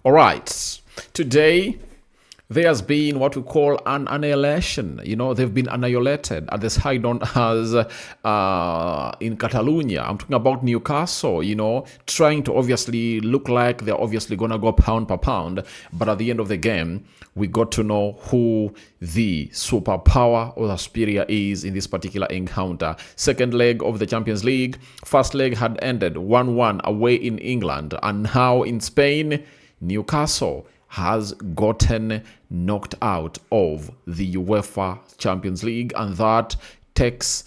All right. Today, there has been what we call an annihilation. They've been annihilated at the side known as in Catalonia. I'm talking about Newcastle, trying to obviously look like they're obviously going to go pound per pound. But at the end of the game, we got to know who the superpower or the superior is in this particular encounter. Second leg of the Champions League. First leg had ended 1-1 away in England. And now in Spain, Newcastle has gotten knocked out of the UEFA Champions League, and that takes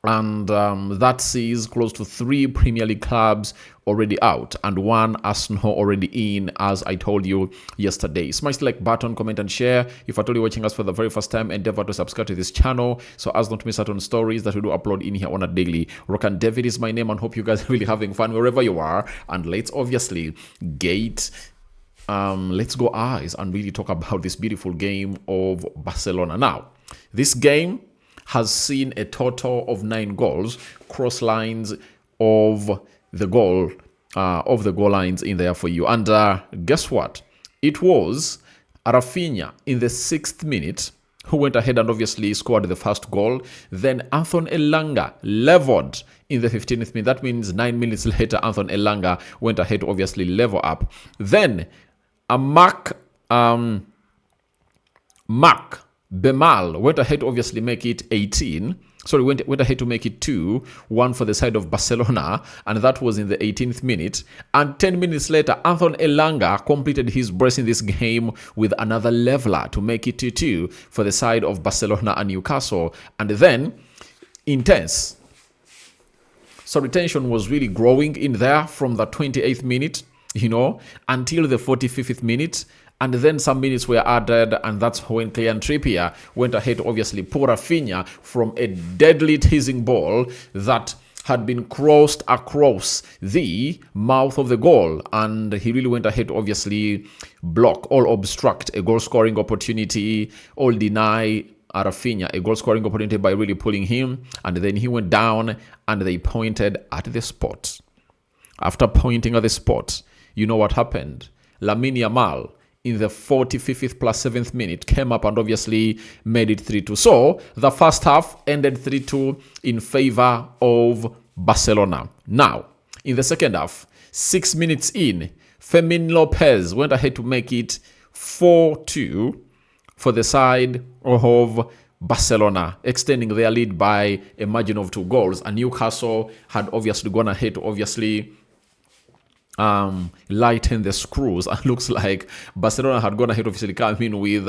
that sees close to 3 Premier League clubs already out and 1 Arsenal already in, as I told you yesterday. Smash the like button, comment and share. If at all you're watching us for the very first time, endeavor to subscribe to this channel so as not to miss out on stories that we do upload in here on a daily. Rokani David is my name, and hope you guys are really having fun wherever you are. And let's obviously let's go eyes and really talk about this beautiful game of Barcelona. Now, this game has seen a total of 9 goals cross lines of the goal lines in there for you. And guess what? It was Rafinha in the 6th minute who went ahead and obviously scored the first goal. Then Anthony Elanga leveled in the 15th minute. That means 9 minutes later, Anthony Elanga went ahead to obviously level up. Then a Mark Bemal went ahead to obviously make it 18. Sorry, went ahead to make it 2-1 for the side of Barcelona, and that was in the 18th minute. And 10 minutes later, Anthony Elanga completed his brace in this game with another leveler to make it 2-2 for the side of Barcelona and Newcastle. And then, tension was really growing in there from the 28th minute, until the 45th minute. And then some minutes were added, and that's when Kylian Trippier went ahead to obviously pour Rafinha from a deadly teasing ball that had been crossed across the mouth of the goal. And he really went ahead to obviously block or obstruct a goal-scoring opportunity, or deny Rafinha a goal-scoring opportunity by really pulling him. And then he went down, and they pointed at the spot. After pointing at the spot, you know what happened? Lamine Yamal, in the 45th plus 7th minute, came up and obviously made it 3-2. So the first half ended 3-2 in favor of Barcelona. Now, in the second half, 6 minutes in, Fermin Lopez went ahead to make it 4-2 for the side of Barcelona, extending their lead by a margin of 2 goals. And Newcastle had obviously gone ahead to obviously lighten the screws, and looks like Barcelona had gone ahead obviously come in with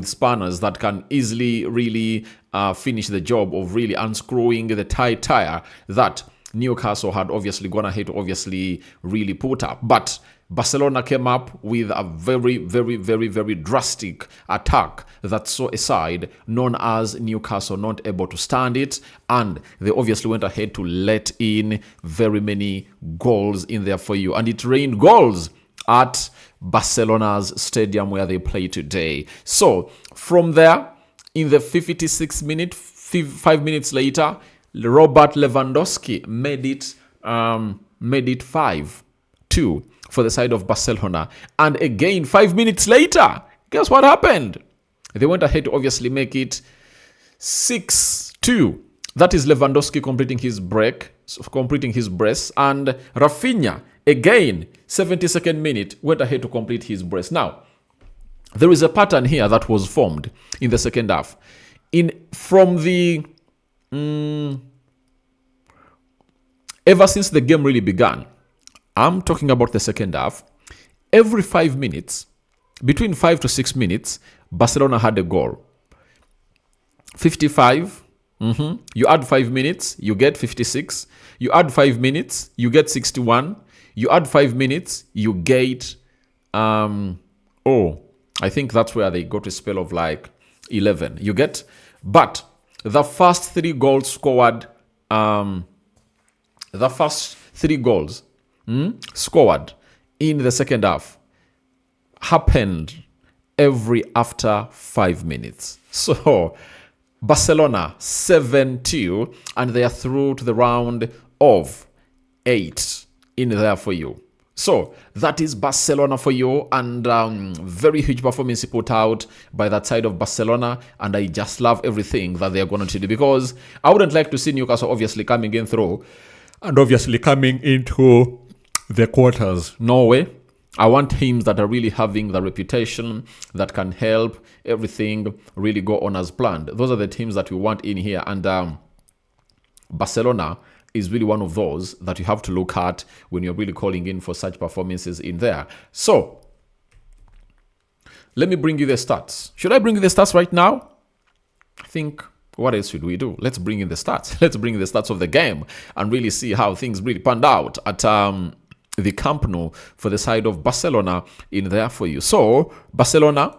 spanners that can easily really finish the job of really unscrewing the tight tire that Newcastle had obviously gone ahead to obviously really put up. But Barcelona came up with a very, very, very, very drastic attack that saw a side known as Newcastle not able to stand it, and they obviously went ahead to let in very many goals in there for you. And it rained goals at Barcelona's stadium where they play today. So from there, in the 56th minute, 5 minutes later, Robert Lewandowski made it 5-2 for the side of Barcelona. And again, 5 minutes later, guess what happened? They went ahead to obviously make it 6-2. That is Lewandowski completing his brace. And Rafinha, again, 72nd minute, went ahead to complete his brace. Now, there is a pattern here that was formed in the second half. Ever since the game really began, I'm talking about the second half, every 5 minutes, between 5 to 6 minutes, Barcelona had a goal. 55, you add 5 minutes, you get 56. You add 5 minutes, you get 61. You add 5 minutes, you get, I think that's where they got a spell of like 11. You get, but the first 3 goals scored, scored in the second half happened after 5 minutes. So Barcelona 7-2, and they are through to the round of 8 in there for you. So that is Barcelona for you, and very huge performance put out by that side of Barcelona, and I just love everything that they're going to do, because I wouldn't like to see Newcastle obviously coming in through and obviously coming into the quarters. No way. I want teams that are really having the reputation that can help everything really go on as planned. Those are the teams that we want in here, and Barcelona is really one of those that you have to look at when you're really calling in for such performances in there. So let me bring you the stats. Should I bring you the stats right now? I think, what else should we do? Let's bring in the stats. Let's bring in the stats of the game and really see how things really panned out at the Camp Nou for the side of Barcelona in there for you. So Barcelona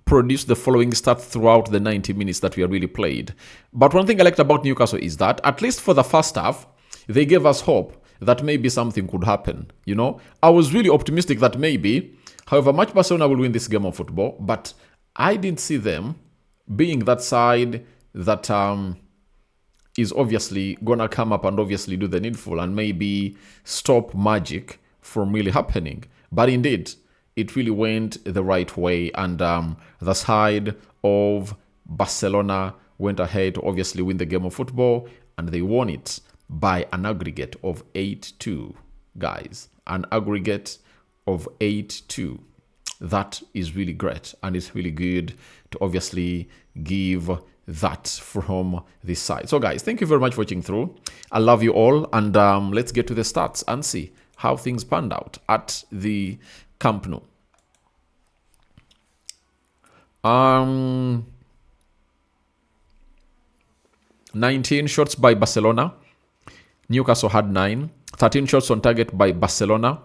produced the following stats throughout the 90 minutes that we are really played. But one thing I liked about Newcastle is that, at least for the first half, they gave us hope that maybe something could happen. You know, I was really optimistic that maybe, however much Barcelona will win this game of football, but I didn't see them being that side that is obviously gonna come up and obviously do the needful and maybe stop magic from really happening. But indeed, it really went the right way, and the side of Barcelona went ahead to obviously win the game of football, and they won it by an aggregate of 8-2, guys. An aggregate of 8-2. That is really great, and it's really good to obviously give that from this side. So guys, thank you very much for watching through. I love you all, and let's get to the stats and see how things panned out at the Camp Nou. 19 shots by Barcelona. Newcastle had 9. 13 shots on target by Barcelona.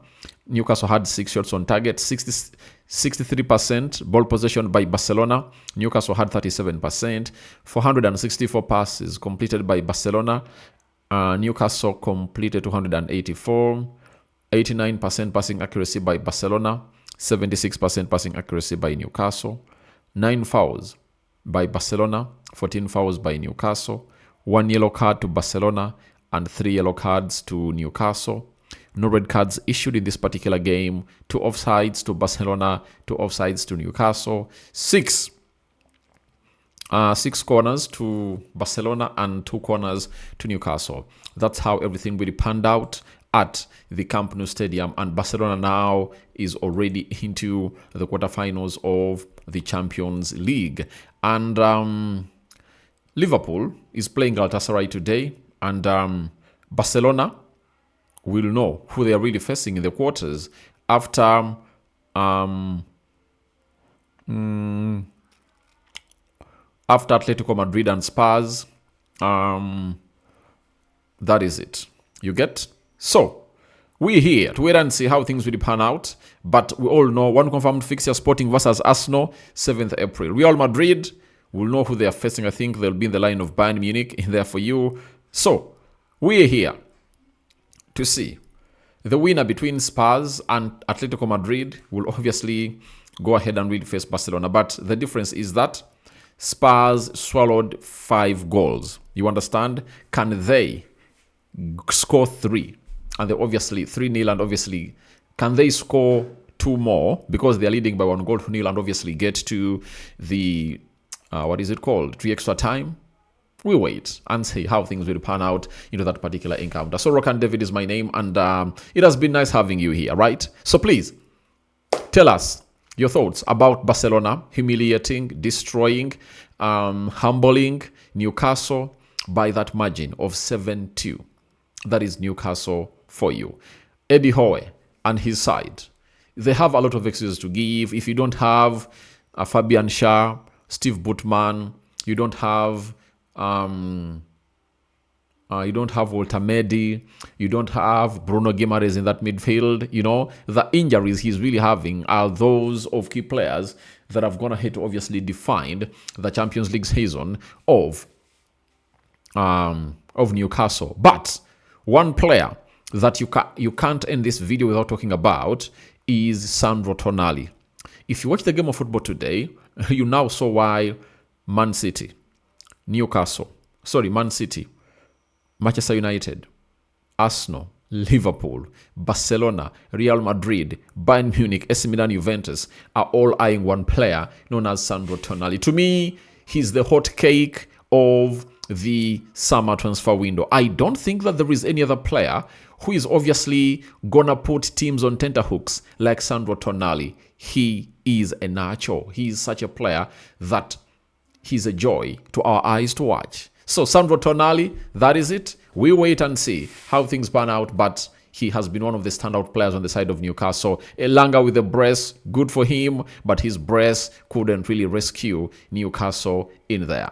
Newcastle had 6 shots on target. 63% ball possession by Barcelona. Newcastle had 37%. 464 passes completed by Barcelona. Newcastle completed 284. 89% passing accuracy by Barcelona. 76% passing accuracy by Newcastle. 9 fouls by Barcelona. 14 fouls by Newcastle. 1 yellow card to Barcelona and 3 yellow cards to Newcastle. No red cards issued in this particular game. 2 offsides to Barcelona, 2 offsides to Newcastle. 6 corners to Barcelona and 2 corners to Newcastle. That's how everything really panned out at the Camp Nou Stadium, and Barcelona now is already into the quarterfinals of the Champions League. And Liverpool is playing Galatasaray today, and Barcelona will know who they are really facing in the quarters after Atletico Madrid and Spurs. That is it. You get? So, we're here to wait and see how things really pan out. But we all know one confirmed fixture: Sporting versus Arsenal, 7th April. Real Madrid will know who they are facing. I think they'll be in the line of Bayern Munich in there for you. So, we're here to see the winner between Spurs and Atletico Madrid will obviously go ahead and really face Barcelona. But the difference is that Spurs swallowed 5 goals. You understand? Can they score 3? And they're obviously 3-0, and obviously can they score 2 more because they're leading by 1 goal to 0 and obviously get to the to extra time? We wait and see how things will pan out into that particular encounter. So Rokani David is my name, and it has been nice having you here, right? So please tell us your thoughts about Barcelona humiliating, destroying, humbling Newcastle by that margin of 7-2. That is Newcastle for you. Eddie Howe and his side, they have a lot of excuses to give. If you don't have Fabian Schär, Steve Boutman, you don't have Walter Medi, you don't have Bruno Guimaraes in that midfield. You know, the injuries he's really having are those of key players that have gone ahead to obviously define the Champions League season of Newcastle. But one player that you can't end this video without talking about is Sandro Tonali. If you watch the game of football today, you now saw why Man City, Manchester United, Arsenal, Liverpool, Barcelona, Real Madrid, Bayern Munich, AC Milan, Juventus are all eyeing one player known as Sandro Tonali. To me, he's the hot cake of the summer transfer window. I don't think that there is any other player who is obviously gonna put teams on tenterhooks like Sandro Tonali. He is a nacho. He is such a player that he's a joy to our eyes to watch. So Sandro Tonali, that is it. We wait and see how things pan out, but he has been one of the standout players on the side of Newcastle. Elanga with the brace, good for him, but his brace couldn't really rescue Newcastle in there.